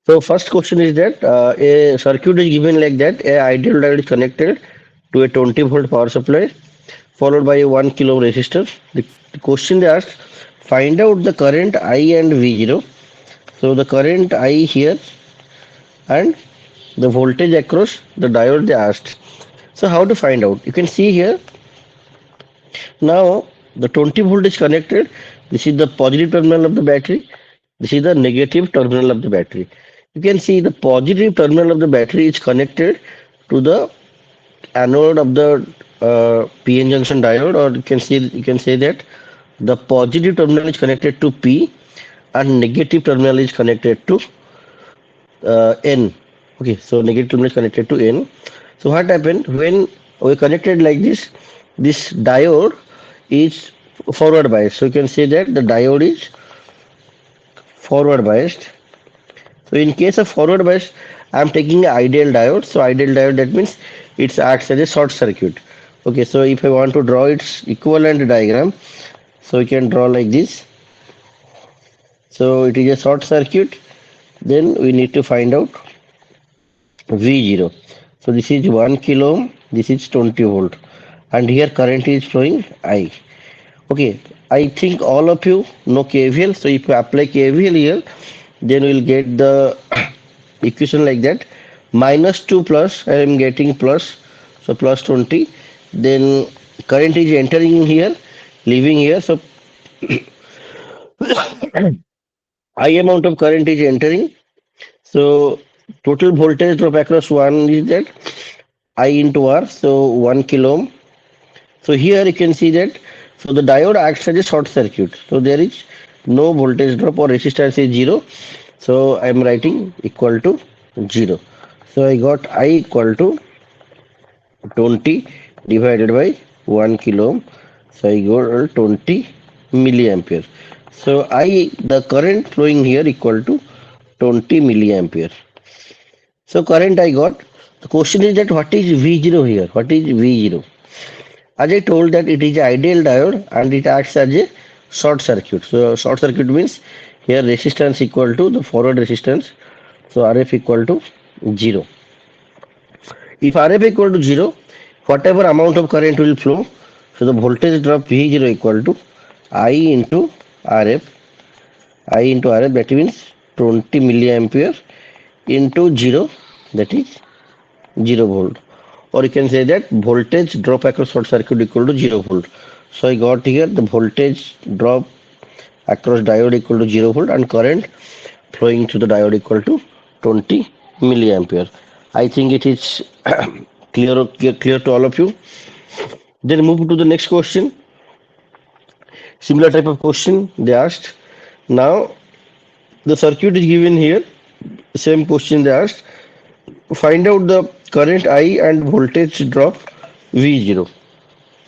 So first question is that a circuit is given like that. A ideal diode is connected to a 20 volt power supply followed by a 1 kilo resistor. The question they asked, find out the current I and V0. So the current I here and the voltage across the diode they asked. So how to find out? You can see here now the 20 volt is connected. This is the positive terminal of the battery. This is the negative terminal of the battery. You can see the positive terminal of the battery is connected to the anode of the PN junction diode, or you can say that the positive terminal is connected to P and negative terminal is connected to N. Okay, so negative terminal is connected to N. So what happened when we connected like this? This diode is forward biased. So you can say that the diode is forward biased. So in case of forward bias, I am taking an ideal diode. So ideal diode, that means it acts as a short circuit. Okay, so if I want to draw its equivalent diagram, so we can draw like this. So it is a short circuit. Then we need to find out V0. So this is 1 kilo ohm, this is 20 volt, and here current is flowing I. Okay, I think all of you know KVL. So if you apply KVL here, then we'll get the equation like that. Minus 2 plus, I am getting plus, so plus 20. Then current is entering here, leaving here. So I amount of current is entering. So total voltage drop across one is that I into R, so 1 kilo ohm. So here you can see that so the diode acts as a short circuit. So there is no voltage drop or resistance is zero. So I am writing equal to 0. So I got I equal to 20 divided by 1 kilo ohm. So I got 20 milliampere. So the current flowing here equal to 20 milliampere. So current I got. The question is that what is V0 here? What is V0? As I told that it is ideal diode and it acts as a short circuit. So short circuit means here resistance equal to the forward resistance. So Rf equal to 0. If Rf equal to 0, whatever amount of current will flow, so the voltage drop V0 equal to I into Rf. I into Rf, that means 20 milliampere into 0, that is 0 volt. Or you can say that voltage drop across short circuit equal to 0 volt. So I got here the voltage drop across diode equal to 0 volt and current flowing through the diode equal to 20 milliampere. I think it is clear to all of you. Then move to the next question. Similar type of question they asked. Now the circuit is given here. Same question they asked. Find out the current I and voltage drop V0.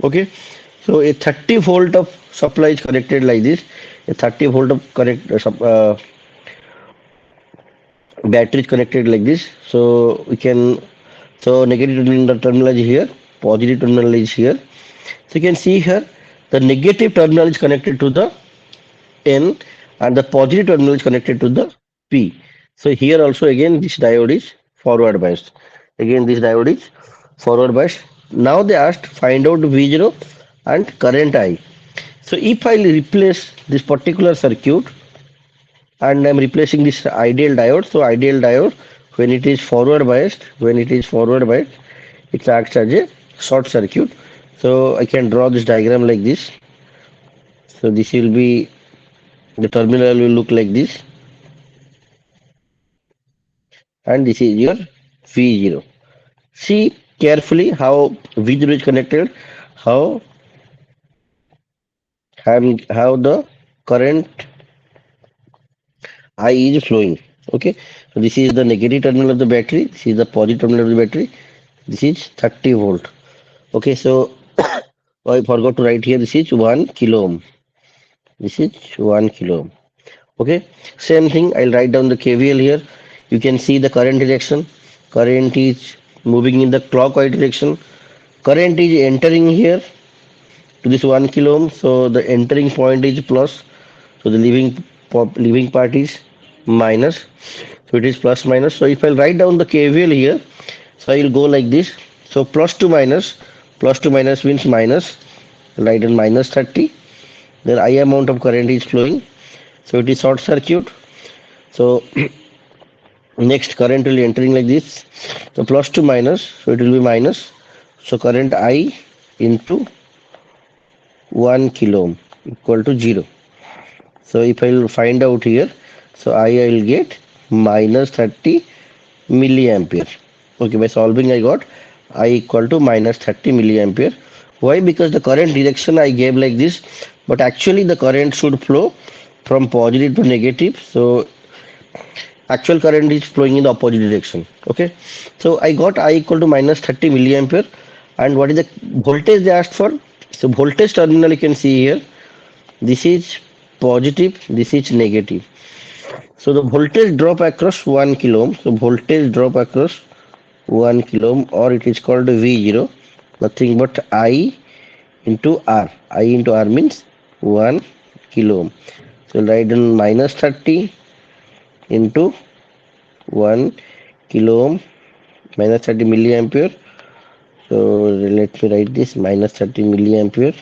Okay, so a 30 volt of supply is connected like this. A 30 volt of battery is connected like this. So we can, so negative terminal is here, positive terminal is here. So you can see here the negative terminal is connected to the N and the positive terminal is connected to the P. So here also again this diode is forward biased. Again this diode is forward biased. Now they asked find out V0 and current I. So if I replace this particular circuit and I'm replacing this ideal diode, so ideal diode when it is forward biased, it acts as a short circuit. So I can draw this diagram like this. So this will be, the terminal will look like this, and this is your V0. See carefully how V0 is connected, how how the current I is flowing. Okay, so this is the negative terminal of the battery, this is the positive terminal of the battery, this is 30 volt. Okay, so I forgot to write here, this is 1 kilo ohm. This is 1 kilo ohm. Okay, same thing, I'll write down the KVL here. You can see the current direction. Current is moving in the clockwise direction. Current is entering here to this 1 kilo ohm. So the entering point is plus. So the leaving part is minus. So it is plus minus. So if I'll write down the KVL here, so I will go like this. So plus to minus means minus. Write in minus 30. Then I amount of current is flowing. So it is short circuit. So next current will be entering like this. So plus to minus. So it will be minus. So current I into 1 kilo ohm equal to 0. So if I will find out here, so I will get minus 30 milliampere. Okay, by solving I got I equal to minus 30 milliampere. Why? Because the current direction I gave like this, but actually the current should flow from positive to negative. So actual current is flowing in the opposite direction. Okay, so I got I equal to minus 30 milliampere. And what is the voltage they asked for? So voltage terminal you can see here. This is positive, this is negative. So the voltage drop across 1 kilo ohm. So voltage drop across 1 kilo ohm, or it is called V0, nothing but I into R. I into R means 1 kilo ohm. So write in minus 30 into 1 kilo ohm minus 30 milliampere. So let me write this minus 30 milliampere.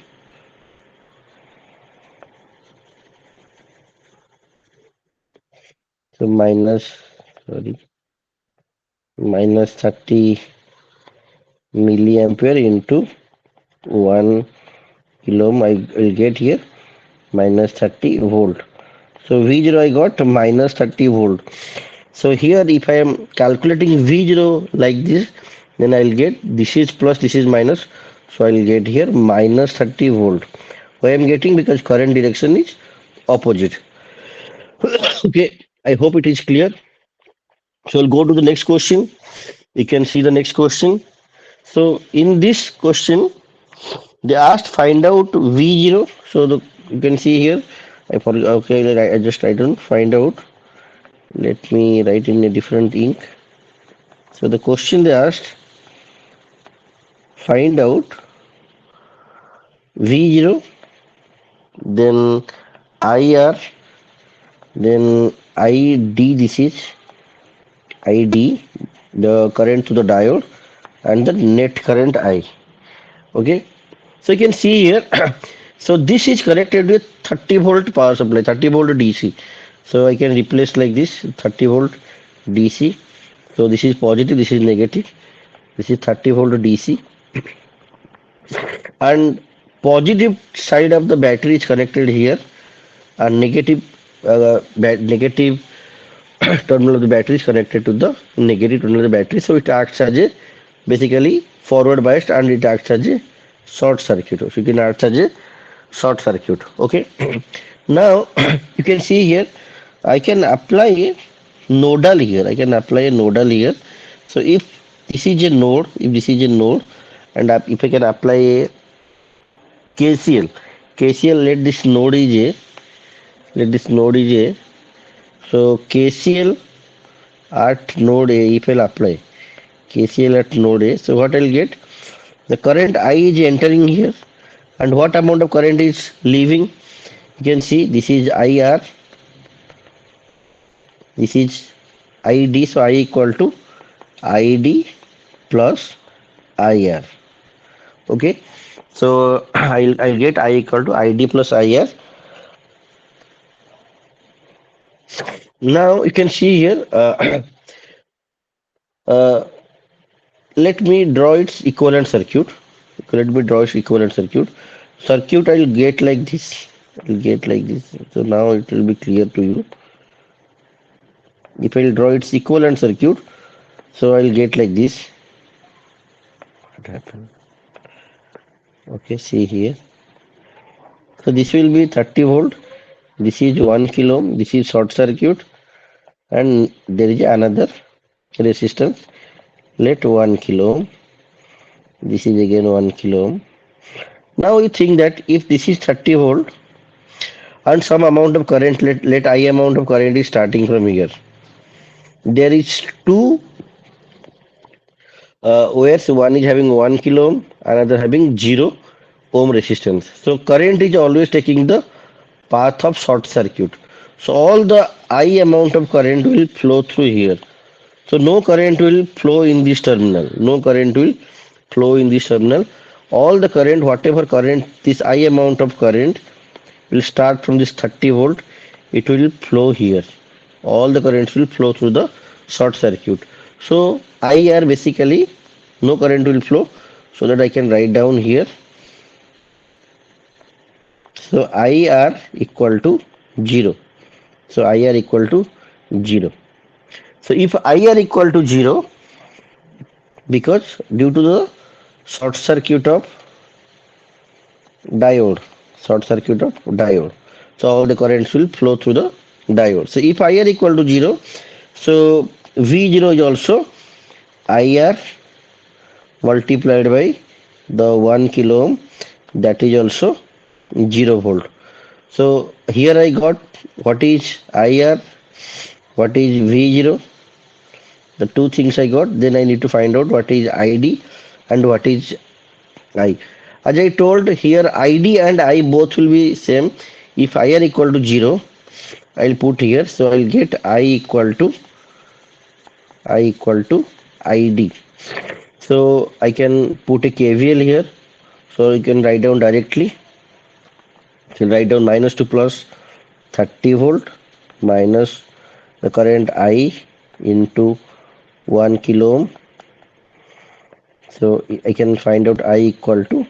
So minus 30 milliampere into 1 kilo ohm I will get here minus 30 volt. So V0 I got minus 30 volt. So here if I am calculating V0 like this, then I will get this is plus, this is minus. So I will get here minus 30 volt. Why I am getting? Because current direction is opposite. Okay, I hope it is clear. So we'll go to the next question. You can see the next question. So in this question, they asked find out V0. So you can see here. Okay, I just write down find out. Let me write in a different ink. So the question they asked, find out V0, then IR, then ID, this is ID, the current to the diode, and the net current I. Okay, so you can see here, so this is connected with 30 volt power supply, 30 volt DC. So I can replace like this 30 volt DC. So this is positive, this is negative. This is 30 volt DC, and positive side of the battery is connected here, and negative terminal of the battery is connected to the negative terminal of the battery. So it acts as a basically forward biased, and it acts as a short circuit. So it can act as a short circuit. Okay. Now you can see here I can apply a nodal here. I can apply a nodal here. So if this is a node, and if I can apply a KCL, let this node is a, so KCL at node A, if I'll apply KCL at node A, so what I'll get? The current I is entering here, and what amount of current is leaving? You can see this is IR, this is ID, so I equal to ID plus IR. Okay, so I'll get I equal to ID plus IR. Now you can see here, uh, let me draw its equivalent circuit. Let me draw its equivalent circuit. Circuit I'll get like this. So now it will be clear to you. If I'll draw its equivalent circuit, so I'll get like this. What happened? Okay, see here. So this will be 30 volt. This is 1 kilo ohm. This is short circuit, and there is another resistance. Let 1 kilo ohm. This is again 1 kilo ohm. Now you think that if this is 30 volt and some amount of current, let I amount of current is starting from here. There is two wires, one is having 1 kilo ohm, another having 0 ohm resistance. So current is always taking the path of short circuit. So all the I amount of current will flow through here. So no current will flow in this terminal. No current will flow in this terminal. All the current, whatever current, this I amount of current will start from this 30 volt. It will flow here. All the currents will flow through the short circuit. So IR basically no current will flow. So that I can write down here. So IR equal to 0. So IR equal to 0. So if IR equal to 0, because due to the short circuit of diode, short circuit of diode, so all the currents will flow through the diode. So if IR equal to 0, so V0 is also IR multiplied by the 1 kilo ohm, that is also 0 volt. So here I got what is IR, what is V0, the two things I got. Then I need to find out what is ID and what is I. As I told here, ID and I both will be same. If IR equal to 0, I'll put here. So I'll get I equal to ID. So I can put a KVL here. So you can write down directly. So write down minus to plus 30 volt minus the current I into 1 kilo ohm. So I can find out I equal to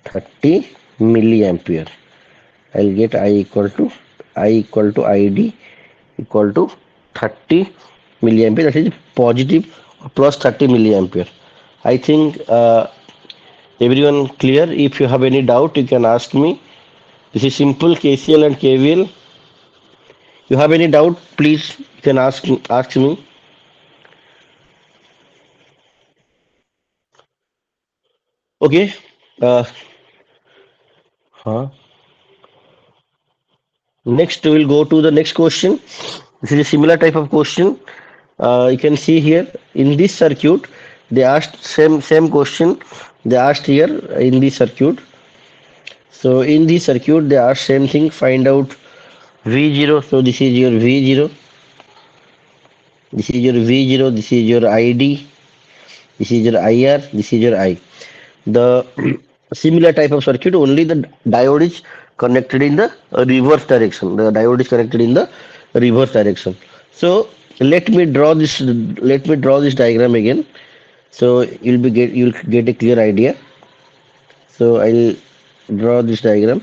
30 milliampere. I'll get I equal to ID equal to 30 milliampere. That is positive plus 30 milliampere. I think everyone clear. If you have any doubt, you can ask me. This is simple KCL and KVL. You have any doubt, please you can ask me. Okay. Uh, huh. Next, we will go to the next question. This is a similar type of question. You can see here in this circuit, they asked same question. They asked here in this circuit. So in this circuit, they asked same thing. Find out V0. So this is your V0. This is your V0. This is your ID. This is your IR. This is your I. The similar type of circuit, only the diode is connected in the reverse direction. The diode is connected in the reverse direction. So let me draw this diagram again. So you'll get a clear idea. So I'll draw this diagram.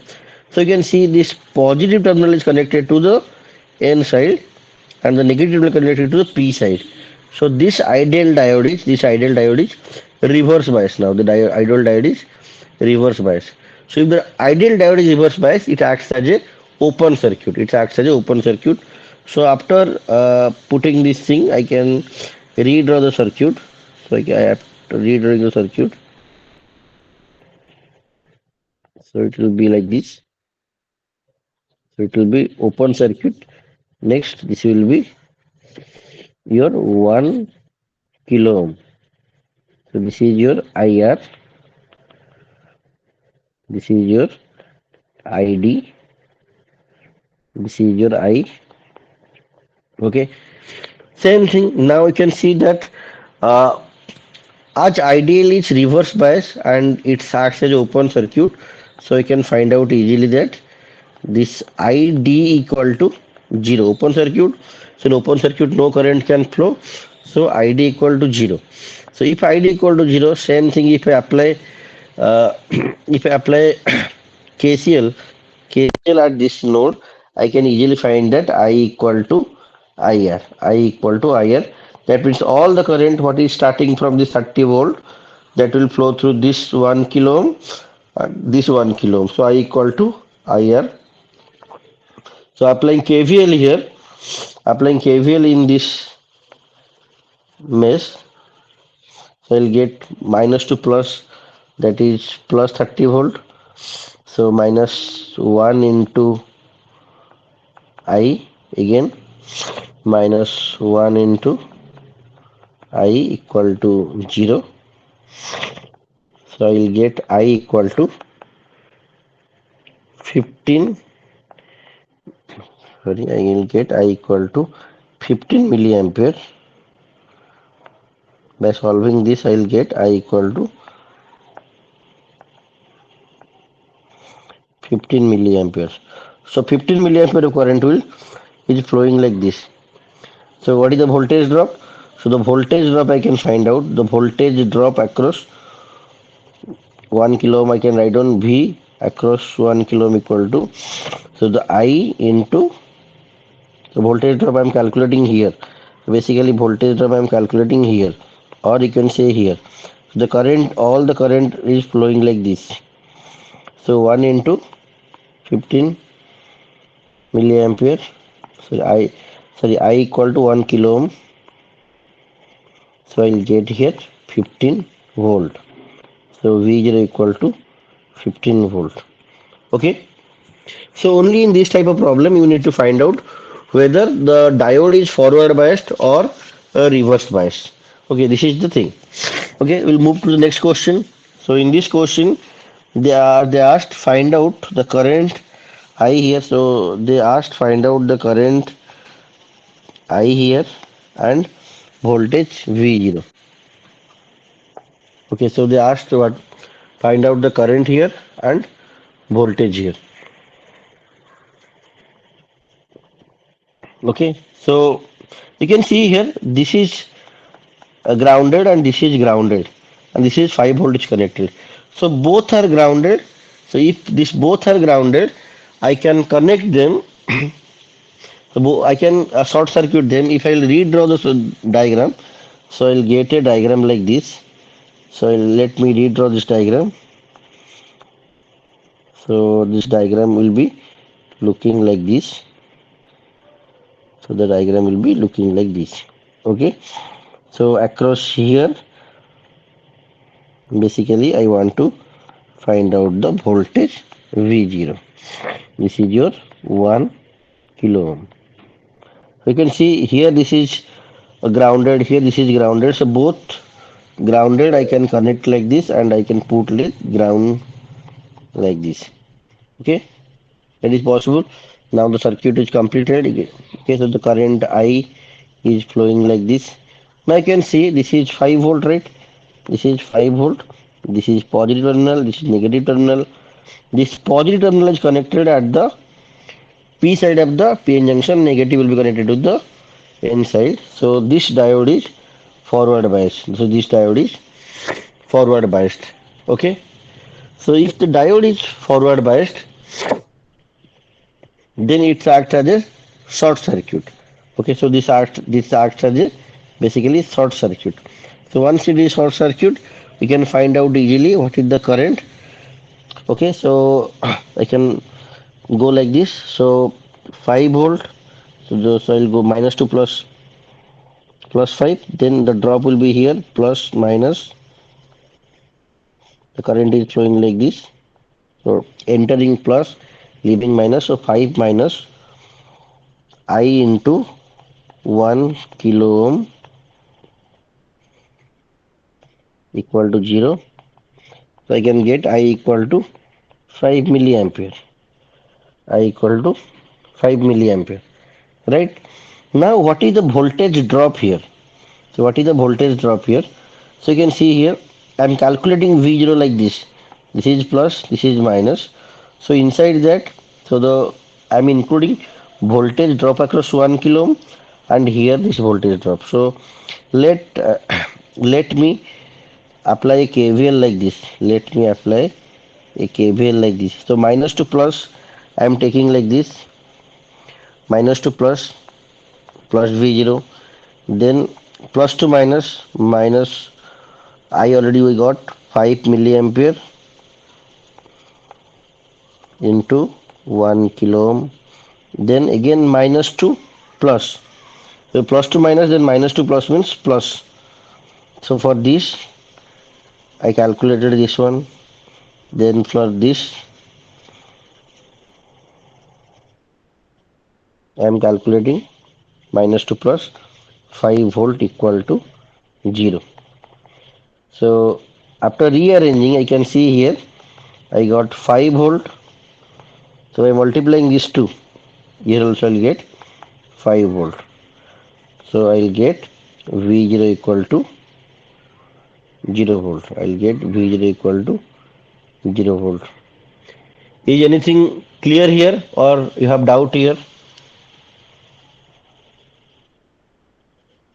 So you can see this positive terminal is connected to the N side and the negative terminal connected to the P side. So this ideal diode is reverse bias. Now the ideal diode is reverse bias. So if the ideal diode is reverse bias, it acts as a open circuit. It acts as a open circuit. So after putting this thing, I can redraw the circuit. So I have to redrawing the circuit. So it will be like this. So it will be open circuit. Next, this will be your 1 kilo ohm. So this is your IR. This is your ID. This is your I. Okay. Same thing. Now you can see that uh, as ideal is reverse bias and it acts as open circuit. So you can find out easily that this ID equal to 0. Open circuit. So in open circuit no current can flow. So ID equal to 0. So if ID equal to 0, same thing if I apply if I apply KCL at this node, I can easily find that I equal to IR. I equal to IR. That means all the current what is starting from this 30 volt that will flow through this 1 kilo ohm, this 1 kilo ohm. So I equal to IR. So applying KVL here, applying KVL in this mesh, so I'll get minus to plus, that is plus 30 volt. So minus 1 into I again minus 1 into I equal to 0. So I will get I equal to 15 sorry, I will get I equal to 15 milliampere. By solving this, I will get I equal to 15 milliamperes. So 15 milliampere current will is flowing like this. So what is the voltage drop? So the voltage drop I can find out. The voltage drop across 1 kilo ohm I can write on V across 1 kilo ohm equal to, so the I into the voltage drop I am calculating here. Basically voltage drop I am calculating here, or you can say here. The current, all the current is flowing like this. So 1 into 15 milliampere. So I equal to 1 kilo ohm. So I'll get here 15 volt. So V0 equal to 15 volt. Okay. So only in this type of problem you need to find out whether the diode is forward biased or reverse biased. Okay, this is the thing. Okay, we'll move to the next question. So in this question, they asked find out the current I here. So they asked find out the current I here and voltage V0. Okay, so they asked what, find out the current here and voltage here. Okay, so you can see here this is grounded and this is grounded, and this is 5 voltage connected. So both are grounded. So if this both are grounded, I can connect them. So I can short circuit them. If I'll redraw this diagram, so I'll get a diagram like this. So let me redraw this diagram. So this diagram will be looking like this. So the diagram will be looking like this. Okay. So across here, basically I want to find out the voltage V0. This is your 1 kilo ohm. You can see here this is grounded, here this is grounded. So both grounded I can connect like this, and I can put ground like this. Okay, that is possible. Now the circuit is completed. Okay, so the current I is flowing like this. Now you can see this is 5 volt, right? This is 5 volt. This is positive terminal, this is negative terminal. This positive terminal is connected at the P side of the PN junction, negative will be connected to the N side. So this diode is forward biased. So this diode is forward biased. Okay. So if the diode is forward biased, then it acts as a short circuit. Okay. So this acts as a basically short circuit. So once it is short circuit, we can find out easily what is the current. Okay. So I can go like this. So 5 volt. So I'll go minus to plus 5, then the drop will be here plus minus, the current is flowing like this. So entering plus, leaving minus, so 5 minus I into 1 kilo ohm equal to 0. So I can get I equal to 5 milliampere. I equal to 5 milliampere. Right? Now what is the voltage drop here? So what is the voltage drop here? So you can see here I am calculating V0 like this. This is plus, this is minus. So inside that, so the I am including voltage drop across 1 kilo ohm, and here this voltage drop. So let let me apply a KVL like this. Let me apply a KVL like this. So minus to plus I am taking like this. Minus to plus, plus V0. Then plus to minus, minus I already we got 5 milliampere into 1 kilo ohm. Then again minus to plus. So plus to minus, then minus to plus means plus. So for this I calculated this one. Then for this I am calculating minus to plus 5 volt equal to 0. So after rearranging, I can see here I got 5 volt. So by multiplying these two, Here also I'll get 5 volt. So I'll get V0 equal to 0 volt. I'll get V0 equal to 0 volt. Is anything clear here or you have doubt here?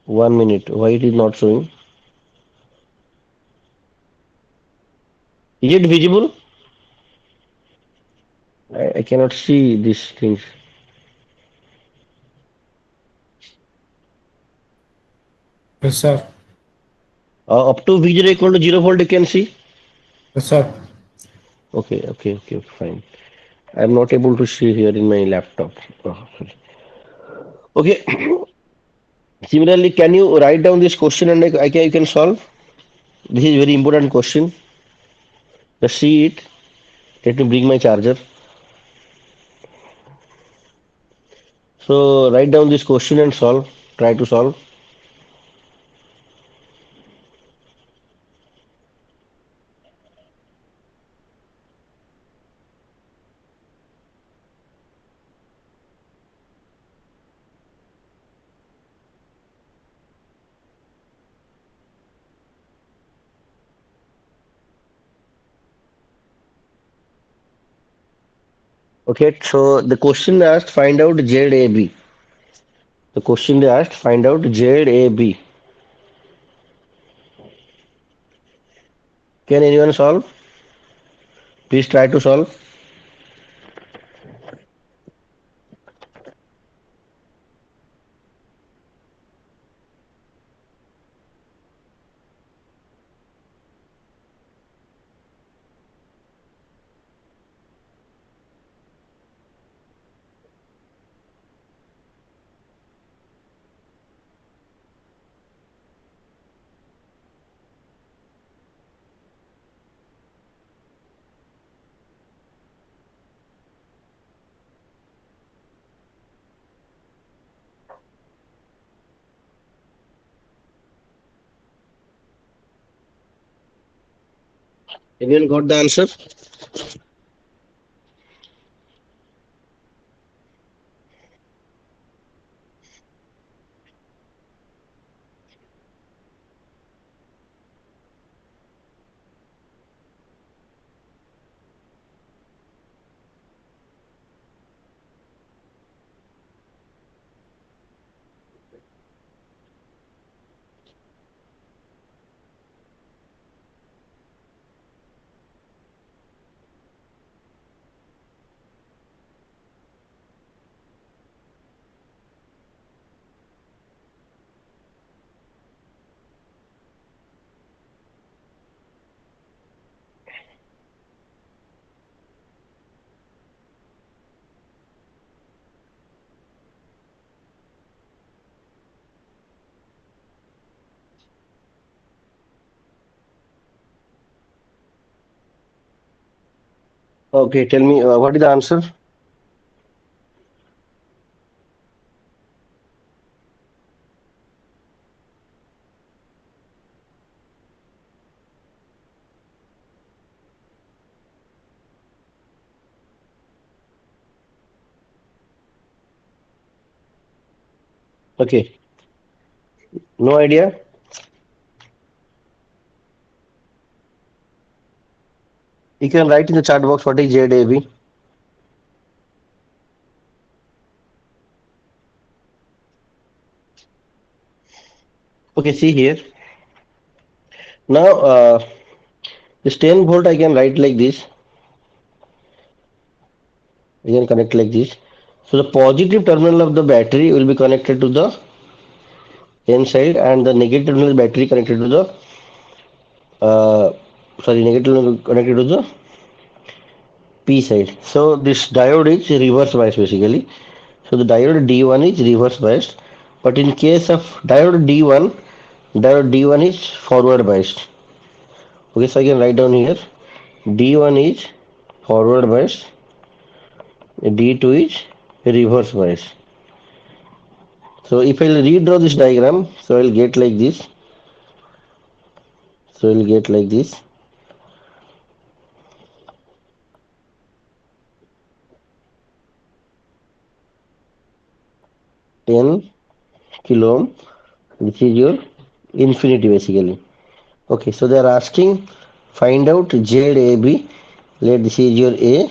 1 minute. Why it is not showing? Is it visible? I cannot see these things. Yes, sir. Up to V0 equal to 0 volt you can see? Yes, sir. Okay, fine. I'm not able to see here in my laptop. Sorry. Okay. Similarly, can you write down this question and you can solve? This is very important question. Just see it. Let me bring my charger. So write down this question and solve. Try to solve. Okay. So the question asked find out ZAB. The question they asked find out ZAB. Can anyone solve? Please try to solve. Anyone got the answer? Okay, tell me what is the answer? Okay, no idea. You can write in the chat box what is ZAB. Okay, see here. Now, this 10 volt I can write like this. I can connect like this. So the positive terminal of the battery will be connected to the N side and the negative terminal battery connected to the uh, negative terminal connected to the P side. So this diode is reverse bias basically. So the diode D1 is reverse biased, but in case of diode D1 is forward biased. Okay, so I can write down here D1 is forward biased, D2 is reverse biased. So if I'll redraw this diagram, so I'll get like this. So I'll get like this. 10 kilo ohm. This is your infinity basically. Okay, so they are asking find out ZAB. Let this is your A,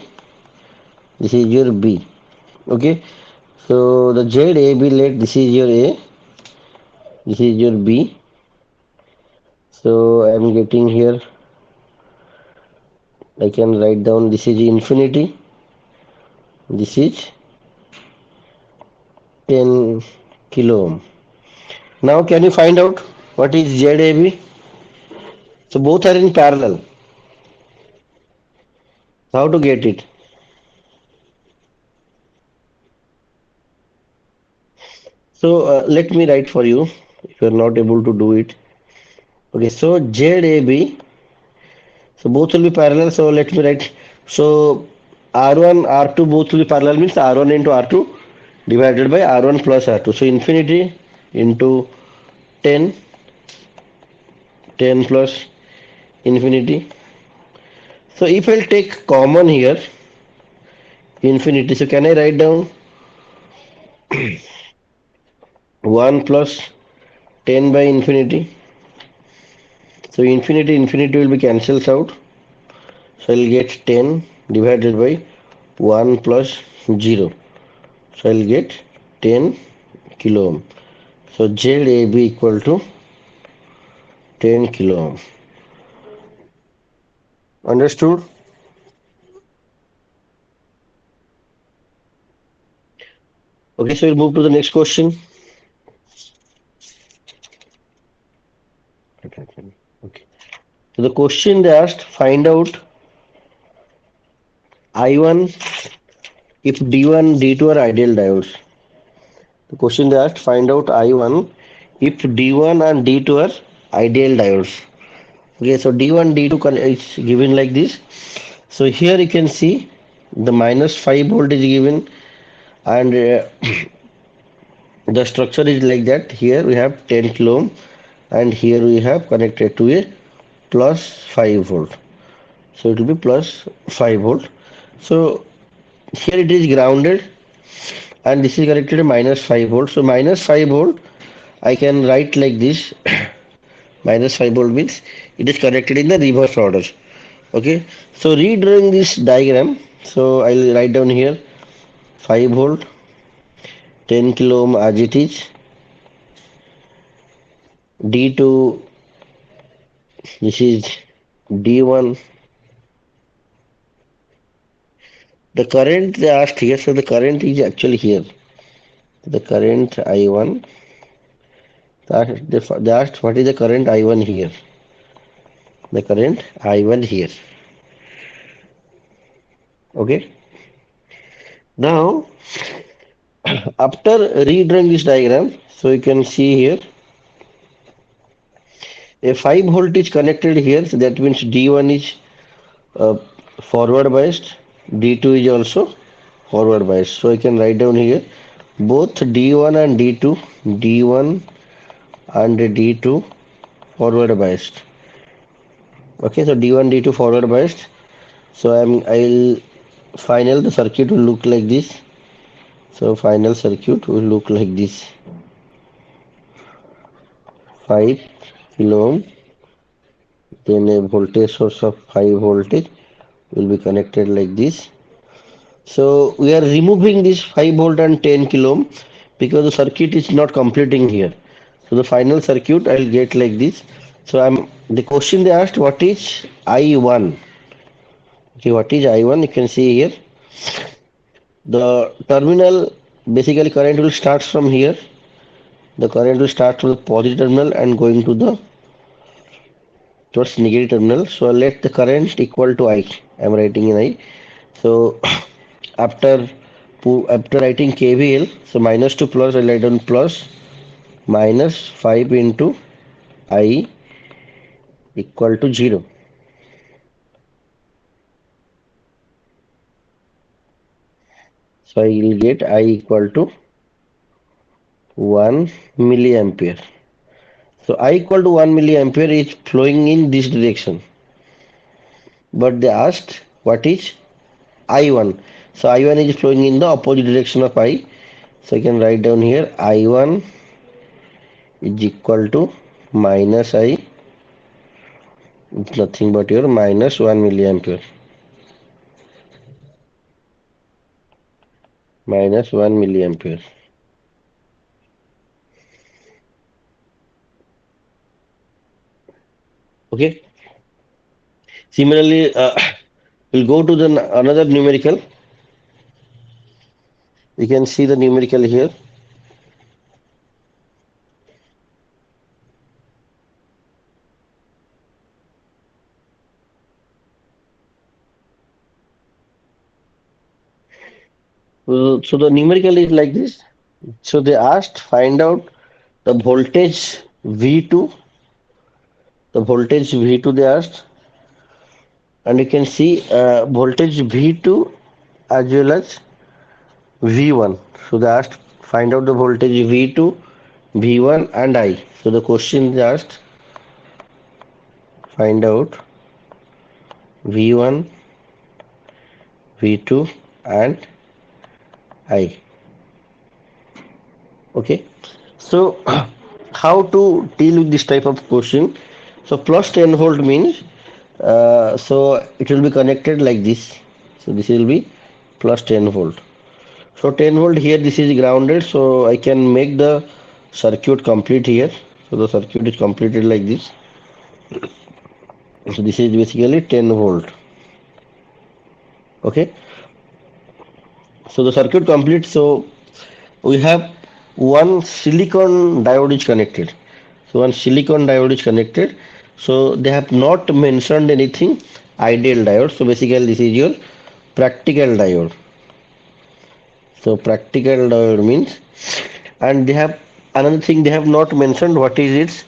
this is your B. Okay, so the ZAB, let this is your A, this is your B. So I am getting here, I can write down this is infinity, this is 10 kilo ohm. Now can you find out what is ZAB? So both are in parallel. How to get it? So let me write for you if you are not able to do it. Okay, so ZAB, so both will be parallel. So let me write. So R1, R2 both will be parallel means R1 into R2 divided by R1 plus R2. So infinity into 10, 10 plus infinity. So if I'll take common here, infinity. So can I write down 1 plus 10 by infinity? So infinity, infinity will be cancels out. So I'll get 10 divided by 1 plus 0. So I'll get 10 kilo ohm. So ZAB equal to 10 kilo ohm. Understood? Okay, so we'll move to the next question. Okay. So the question they asked, find out I1 if D1, D2 are ideal diodes. The question they asked, find out I1 if D1 and D2 are ideal diodes. Okay, so D1, D2 is given like this. So here you can see the minus 5 volt is given, and the structure is like that. Here we have 10 kilo ohm, and here we have connected to a plus 5 volt. So it will be plus 5 volt. So here it is grounded, and this is connected to minus 5 volt. So minus 5 volt I can write like this. Minus 5 volt means it is connected in the reverse order. Okay, so redrawing this diagram, so I'll write down here 5 volt, 10 kilo ohm as it is, D2, this is D1. The current they asked here, so the current is actually here. The current I1, they asked what is the current I1 here. The current I1 here. Okay. Now, after redrawing this diagram, so you can see here a 5 volt is connected here, so that means D1 is uh, forward biased, D2 is also forward biased. So I can write down here both D1 and D2, D1 and D2 forward biased. Okay, so D1, D2 forward biased. So I'll final the circuit will look like this. So final circuit will look like this. 5 kilo ohm, then a voltage source of 5 voltage will be connected like this. So we are removing this 5 volt and 10 kilo ohm because the circuit is not completing here. So the final circuit I'll get like this. So the question they asked, what is I1? Okay, what is I1? You can see here. The terminal, basically current will start from here. The current will start from the positive terminal and going to the towards negative terminal. So let the current equal to I. I am writing in I. So after after writing KVL, so minus to plus I write down plus minus 5 into I equal to 0. So I will get I equal to 1 milliampere. So I equal to 1 milliampere is flowing in this direction. But they asked what is I1. So I1 is flowing in the opposite direction of I. So I can write down here I1 is equal to minus I, it's nothing but your minus 1 milliampere. Minus 1 milliampere. Okay. Similarly, we'll go to the another numerical. We can see the numerical here. So the numerical is like this. So they asked find out the voltage V2, the voltage V2 they asked, and you can see voltage V2 as well as V1. So they asked find out the voltage V2, V1 and I. So the question they asked find out V1, V2 and I. Okay. So how to deal with this type of question? So plus 10 volt means so it will be connected like this. So this will be plus 10 volt. So 10 volt here this is grounded, so I can make the circuit complete here. So the circuit is completed like this. So this is basically 10 volt. Okay. So the circuit complete. So we have one silicon diode is connected. So one silicon diode is connected. So they have not mentioned anything ideal diode. So basically this is your practical diode. So practical diode means, and they have another thing they have not mentioned what is its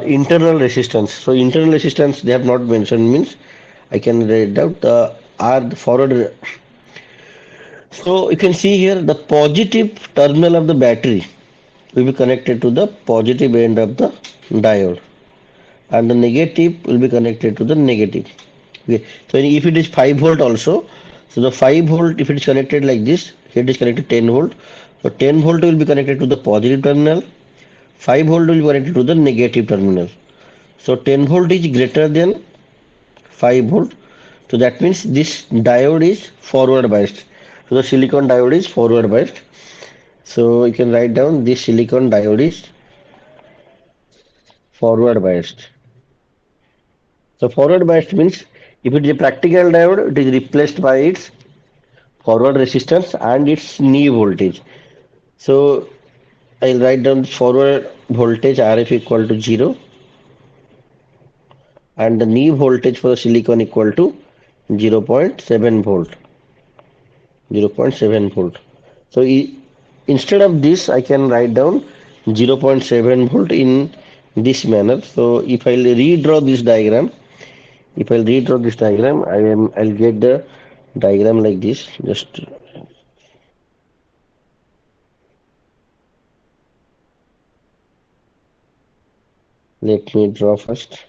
internal resistance. So internal resistance they have not mentioned means I can write out R the forward. So you can see here the positive terminal of the battery will be connected to the positive end of the diode, and the negative will be connected to the negative. Okay. So if it is 5 volt also, so the 5 volt if it is connected like this, here it is connected 10 volt. So 10 volt will be connected to the positive terminal, 5 volt will be connected to the negative terminal. So 10 volt is greater than 5 volt. So that means this diode is forward biased. So the silicon diode is forward biased. So you can write down this silicon diode is forward biased. So forward biased means if it is a practical diode, it is replaced by its forward resistance and its knee voltage. So I'll write down forward voltage RF equal to 0 and the knee voltage for the silicon equal to 0.7 volt. 0.7 volt. So instead of this, I can write down 0.7 volt in this manner. So if I'll redraw this diagram, I'll get the diagram like this. Just let me draw first.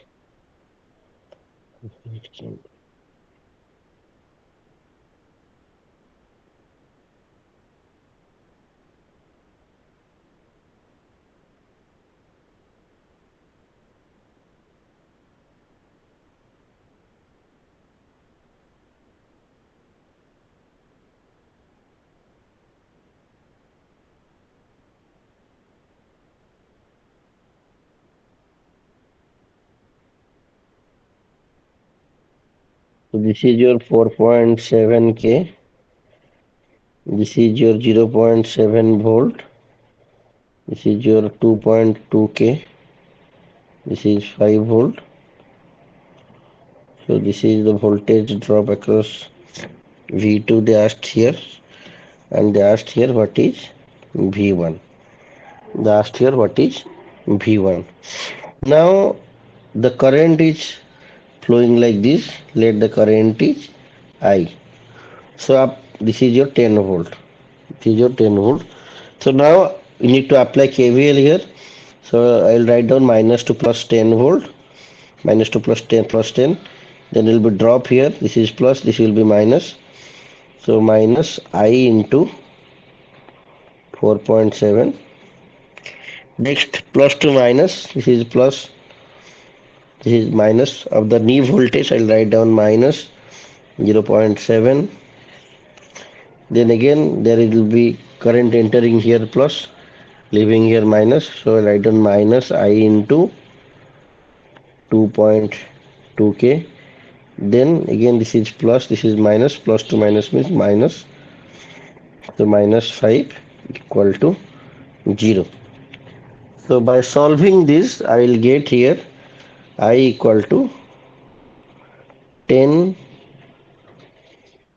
So this is your 4.7K. This is your 0.7 volt. This is your 2.2K. This is 5 volt. So this is the voltage drop across V2 they asked here, and they asked here what is V1. They asked here what is V1. Now the current is flowing like this. Let the current is I. So this is your 10 volt. This is your 10 volt. So now we need to apply KVL here. So I'll write down minus to plus 10 volt. Minus to plus 10 plus 10. Then it will be drop here. This is plus. This will be minus. So minus I into 4.7. Next, plus to minus. This is plus. This is minus of the knee voltage. I'll write down minus 0.7. Then again, there will be current entering here plus, leaving here minus. So I'll write down minus I into 2.2k. Then again, this is plus. This is minus. Plus to minus means minus. So minus 5 equal to 0. So by solving this, I will get here I equal to 10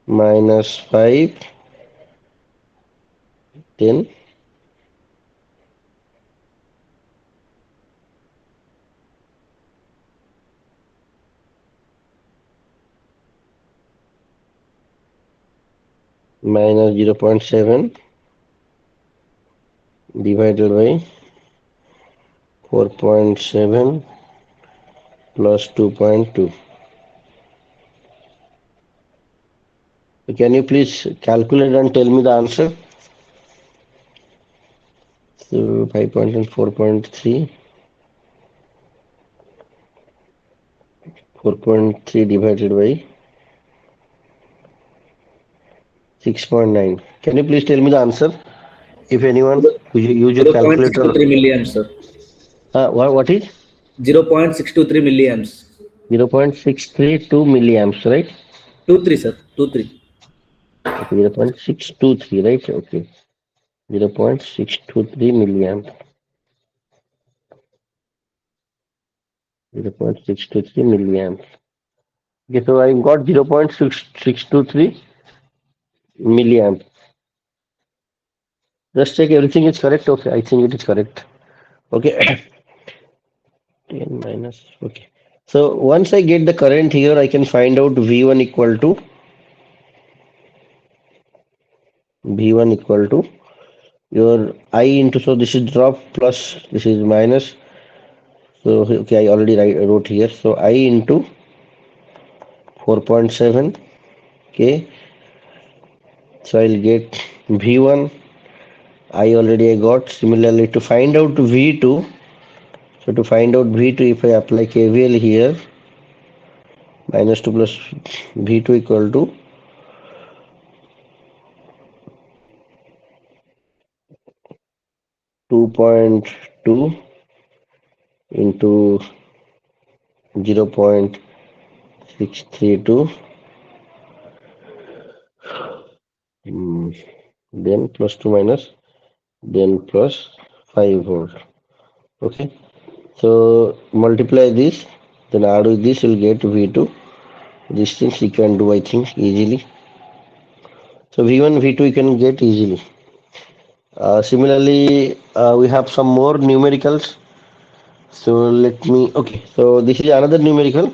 minus 5, 10 minus 0.7 divided by 4.7 plus 2.2. Can you please calculate and tell me the answer? So 5.3, 4.3 divided by 6.9. Can you please tell me the answer? If anyone, use your calculator. 0.623 milliamps, sir. What is? 0.623 milliamps. 0.632 milliamps, right? 23, sir. 23. Okay, 0.623, right? Okay. 0.623 milliamp. 0.623 milliamp. Okay, so I got 0.6623 milliamp. Just check everything is correct. Okay, I think it is correct. Okay. 10 minus. Okay. So once I get the current here, I can find out V1 equal to your I into, so this is drop plus, this is minus. So okay, I already wrote here. So I into 4.7. Okay. So I'll get V1. I got. Similarly, to find out V2. So to find out V2, if I apply KVL here, minus 2 plus V2 equal to 2.2 into 0.632, then plus 2 minus, then plus 5 volt. Okay. So multiply this, then add with this, you'll get V2. These things you can do, I think, easily. So V1, V2 you can get easily. Similarly, we have some more numericals. So let me, okay, so this is another numerical.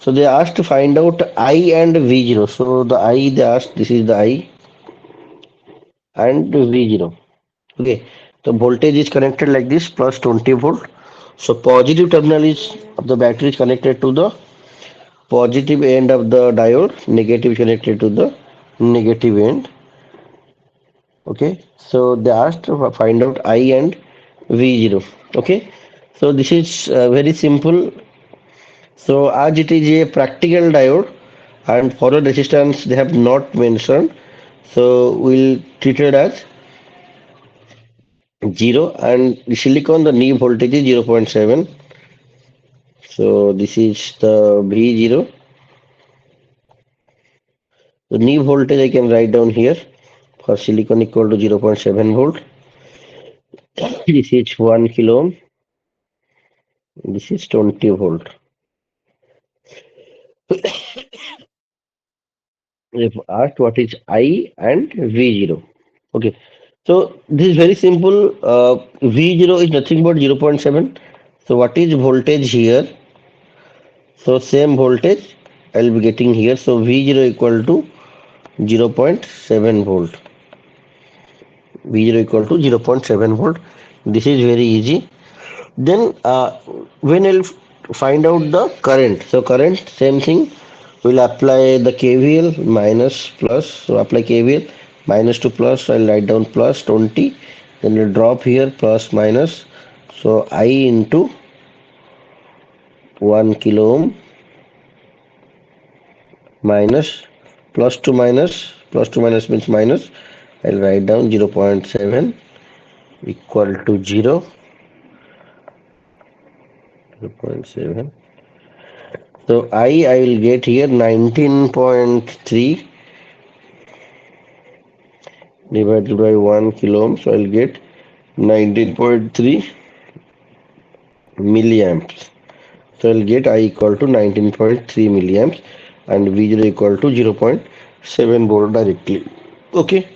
So they asked to find out I and V0. So the I they asked, this is the I and V0. Okay, the voltage is connected like this, plus 20 volt. So positive terminal is of the battery is connected to the positive end of the diode, negative is connected to the negative end. Okay, so they asked to find out I and V0. Okay, so this is very simple. So as it is a practical diode and forward resistance they have not mentioned, so we'll treat it as 0, and the silicon the knee voltage is 0.7. So this is the V0. The knee voltage I can write down here for silicon equal to 0.7 volt. This is 1 kilo ohm. This is 20 volt. If asked what is I and V0. Okay. So this is very simple. V0 is nothing but 0.7. So what is voltage here? So same voltage I'll be getting here. So V0 equal to 0.7 volt. V0 equal to 0.7 volt. This is very easy. Then when I'll find out the current. So current, same thing. We'll apply the KVL minus plus. So apply KVL. minus to plus, I'll write down plus 20. Then a drop here, plus minus. So I into 1 kilo ohm minus plus to minus means minus. I'll write down 0.7 equal to 0.7. So I will get here 19.3 divided by 1 kilo ohm. So I'll get 19.3 milliamps. So I'll get I equal to 19.3 milliamps and V0 equal to 0.7 volt directly. Okay.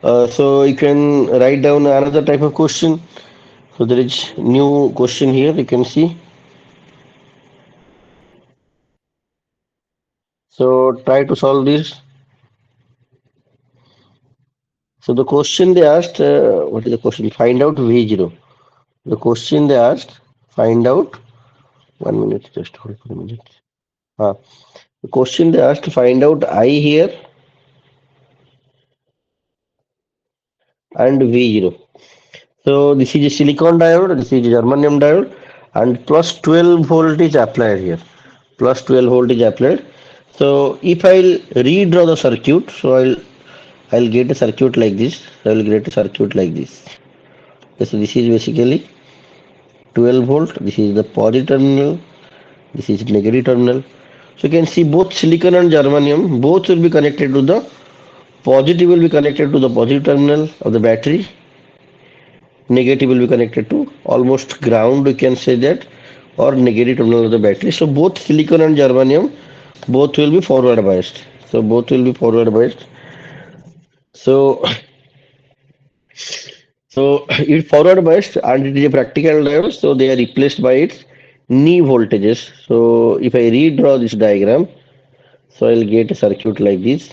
So you can write down another type of question. So there is new question here. You can see. So try to solve this. So the question they asked, what is the question? Find out V0. The question they asked, find out. 1 minute, just hold for a minute. The question they asked, find out I here and V0. So this is a silicon diode, this is a germanium diode, and plus 12 volt is applied here. Plus 12 volt is applied. So if I'll redraw the circuit, so I'll get a circuit like this. I will get a circuit like this. So this is basically 12 volt. This is the positive terminal. This is negative terminal. So you can see both silicon and germanium, both will be connected to the positive will be connected to the positive terminal of the battery. Negative will be connected to almost ground, you can say that, or negative terminal of the battery. So both silicon and germanium, both will be forward biased. So both will be forward biased. So so it forward biased and it is a practical diode, so they are replaced by its knee voltages. So if I redraw this diagram, so I'll get a circuit like this.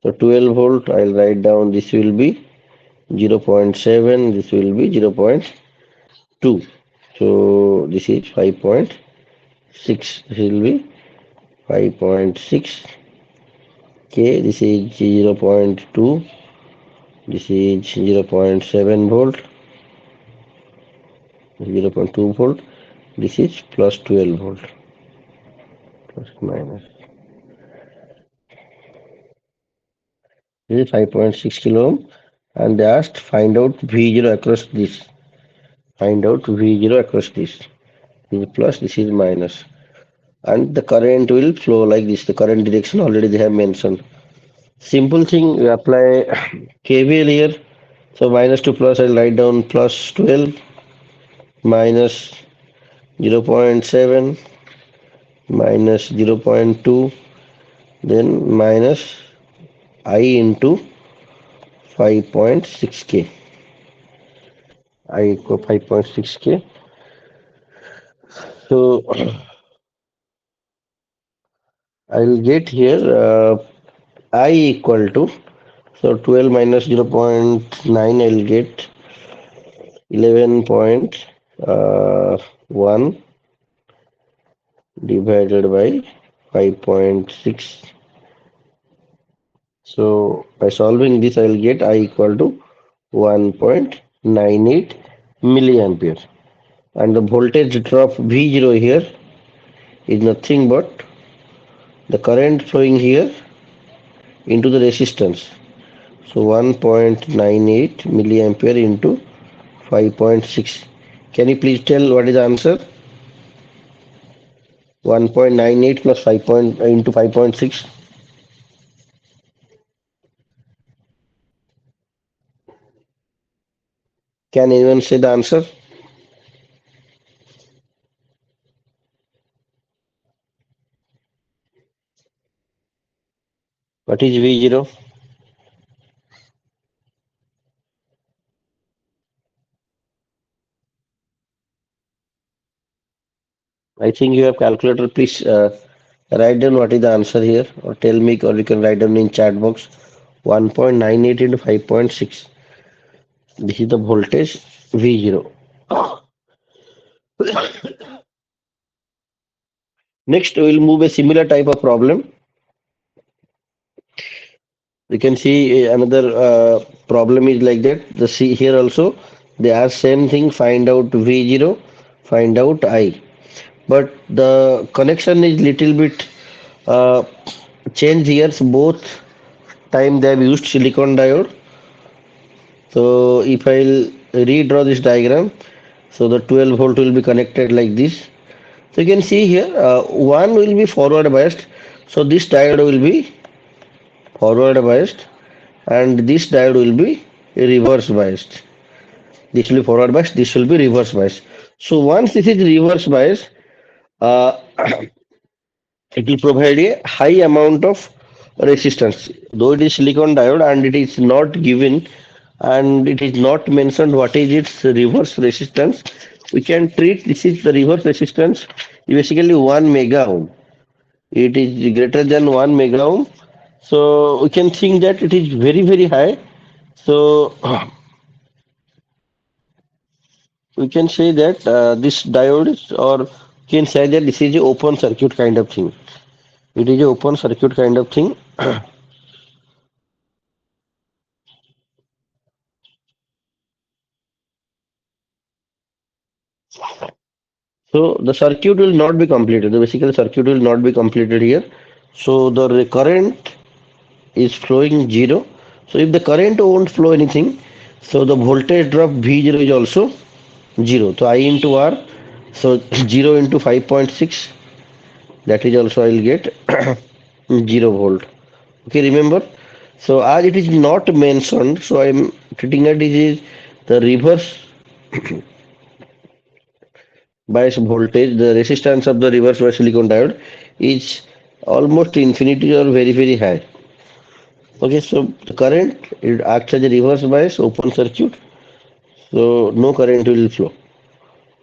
So 12 volt, I'll write down this will be 0.7, this will be 0.2. So this is 5.6, this will be 5.6 K, this is 0.2, this is 0.7 volt, 0.2 volt, this is plus 12 volt, plus minus. This is 5.6 kilo ohm and they asked find out V0 across this. Find out V0 across this. This is plus, this is minus. And the current will flow like this. The current direction already they have mentioned. Simple thing, we apply KVL here. So minus to plus, I'll write down plus 12 minus 0.7 minus 0.2, then minus I into 5.6K. I equal 5.6K. So I'll get here I equal to, so 12 minus 0.9, I'll get 11.1 divided by 5.6. So by solving this, I will get I equal to 1.98 milliampere. And the voltage drop V0 here is nothing but the current flowing here into the resistance. So 1.98 milliampere into 5.6. Can you please tell what is the answer? 1.98 plus 5 into 5.6. Can anyone say the answer? What is V0? I think you have calculator. Please write down what is the answer here, or tell me, or you can write down in chat box. 1.98 into 5.6. This is the voltage V0. Next, we will move a similar type of problem. You can see another problem is like that. The see here also they ask same thing. Find out V0, find out I. But the connection is little bit uh, changed here. So both time they have used silicon diode. So if I'll redraw this diagram, so the 12 volt will be connected like this. So you can see here, one will be forward biased. So this diode will be forward biased, and this diode will be reverse biased. This will be forward biased, this will be reverse biased. So once this is reverse biased, uh, it will provide a high amount of resistance. Though it is silicon diode and it is not given and it is not mentioned what is its reverse resistance, we can treat this is the reverse resistance basically 1 mega ohm. It is greater than 1 mega ohm. So we can think that it is very, very high. So we can say that this diode is, or we can say that this is a open circuit kind of thing. It is a open circuit kind of thing. So the circuit will not be completed. The basically circuit will not be completed here. So the current is flowing zero. So if the current won't flow anything, so the voltage drop V0 is also zero. So I into R, so 0 into 5.6, that is also I will get 0 volt. Okay, remember. So as it is not mentioned, so I am treating it is the reverse bias voltage. The resistance of the reverse bias silicon diode is almost infinity or very, very high. Okay, so the current it acts as a reverse bias open circuit, so no current will flow.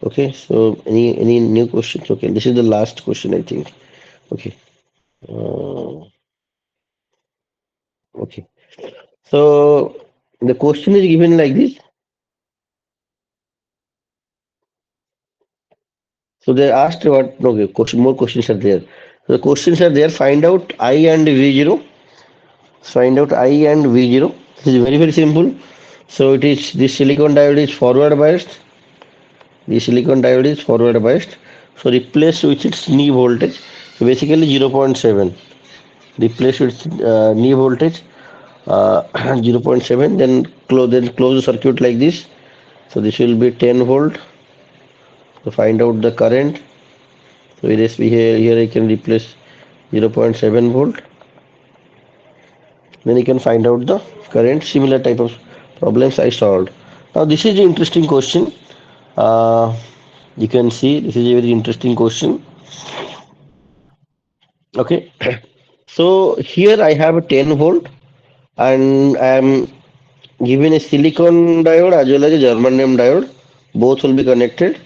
Okay, so any new questions? Okay, this is the last question I think. Okay, uh, okay. So the question is given like this. So they asked what? No, okay, question, more questions are there. So the questions are there. Find out I and V0. Find out I and V0. This is very, very simple. So it is this silicon diode is forward biased. The silicon diode is forward biased. So replace with its knee voltage. So basically 0.7. Replace with knee voltage 0.7. Then close the circuit like this. So this will be 10 volt. So find out the current. So here I can replace 0.7 volt. Then you can find out the current. Similar type of problems I solved. Now this is an interesting question. Uh, you can see this is a very interesting question. Okay. So here I have a 10 volt and I am given a silicon diode as well as a germanium diode. Both will be connected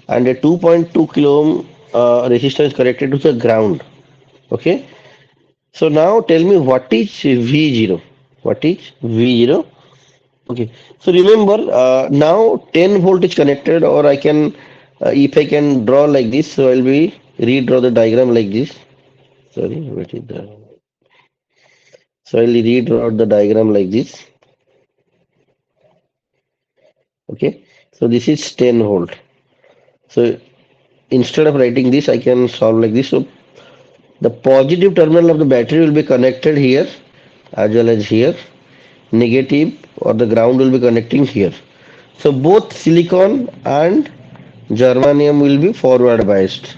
and a 2.2 kilo ohm resistance connected to the ground. Okay. So now tell me what is V0? What is V0? Okay. So remember now 10 volt is connected, or I can if I can draw like this, so I'll be redraw the diagram like this. Sorry, what is the so I'll redraw the diagram like this. Okay. So this is 10 volt. So instead of writing this, I can solve like this. So the positive terminal of the battery will be connected here as well as here. Negative or the ground will be connecting here. So both silicon and germanium will be forward biased.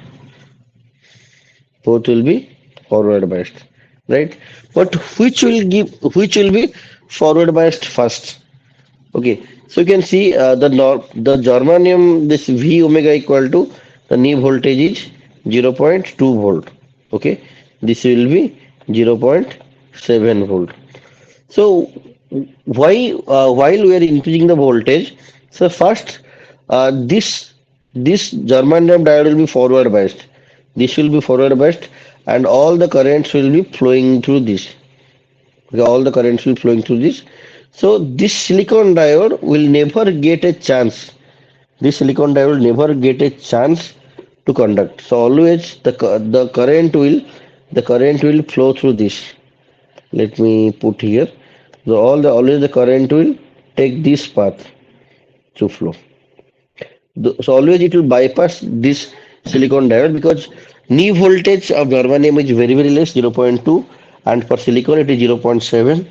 Both will be forward biased, right? But which will be forward biased first? Okay, so you can see the germanium, this V omega equal to the knee voltage is 0.2 volt. Okay, this will be 0.7 volt. So why while we are increasing the voltage, so first this germanium diode will be forward biased. This will be forward biased, and all the currents will be flowing through this. Okay, all the currents will flowing through this. So this silicon diode will never get a chance. This silicon diode will never get a chance to conduct. So always the current will flow through this. Let me put here. So always the current will take this path to flow. So always it will bypass this silicon diode because knee voltage of germanium is very less 0.2 and for silicon it is 0.7.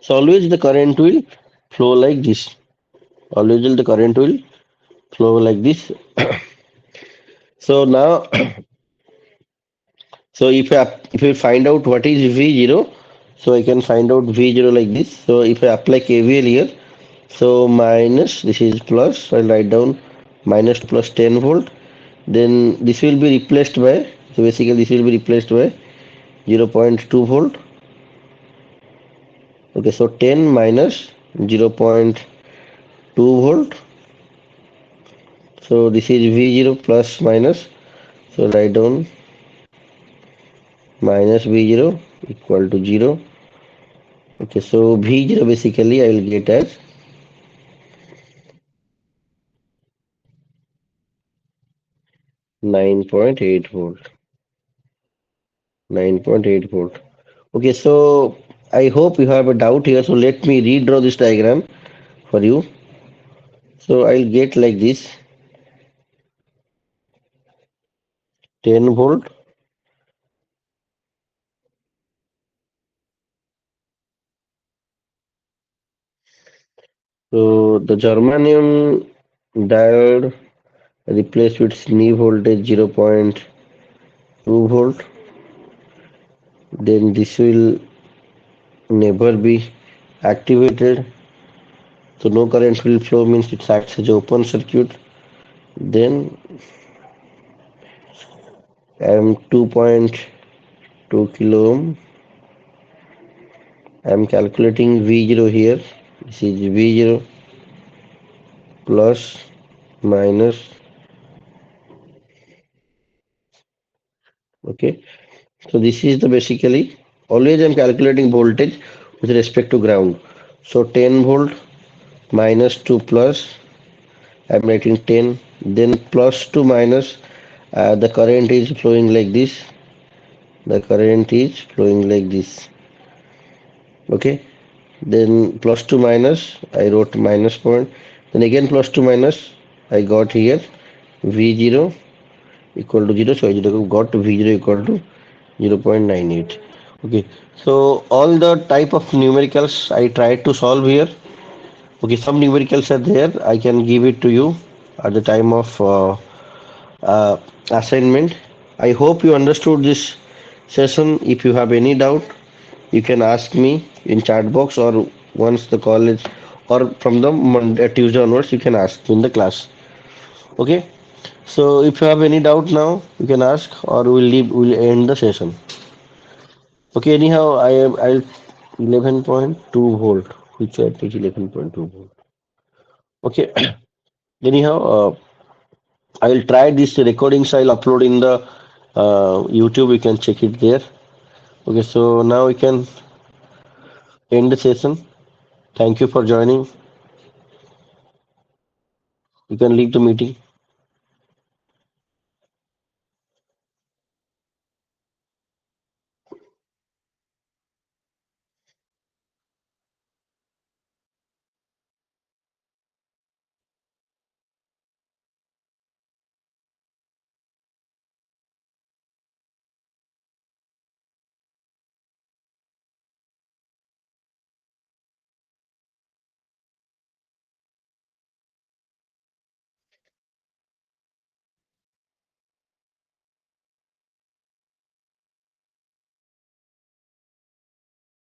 So always the current will flow like this. Always the current will flow like this. So now, so if I find out what is V0, so I can find out V0 like this. So if I apply KVL here, so minus this is plus. I'll write down minus plus 10 volt. Then this will be replaced by, so basically this will be replaced by 0.2 volt. Okay, so 10 minus 0.2 volt. So this is V0 plus minus. So write down minus V0 equal to 0. Okay, so V0 basically I will get as 9.8 volt. 9.8 volt. Okay, so I hope you have a doubt here. So let me redraw this diagram for you. So I'll get like this 10 volt. So the germanium diode replaced with knee voltage 0.2 volt. Then this will never be activated. So no current will flow means it acts as open circuit. Then I am 2.2 kilo ohm. I am calculating V0 here. This is V0 plus minus. Okay. So this is the basically always I am calculating voltage with respect to ground. So 10 volt minus 2 plus. I am writing 10. Then plus to minus. The current is flowing like this. The current is flowing like this. Okay. Then plus to minus, I wrote minus point. Then again plus to minus, I got here V0 equal to 0. So I got V0 equal to 0.98. Okay. So all the type of numericals I tried to solve here. Okay. Some numericals are there. I can give it to you at the time of uh, assignment. I hope you understood this session. If you have any doubt, you can ask me in chat box or once the college or from the Monday, Tuesday onwards, you can ask in the class. Okay. So if you have any doubt now, you can ask or we'll end the session. Okay. Anyhow, I'll 11.2 volt, which I take 11.2 volt. Okay. Anyhow, I'll try this recordings. I'll upload in the YouTube. You can check it there. Okay. So now we can end the session. Thank you for joining. You can leave the meeting.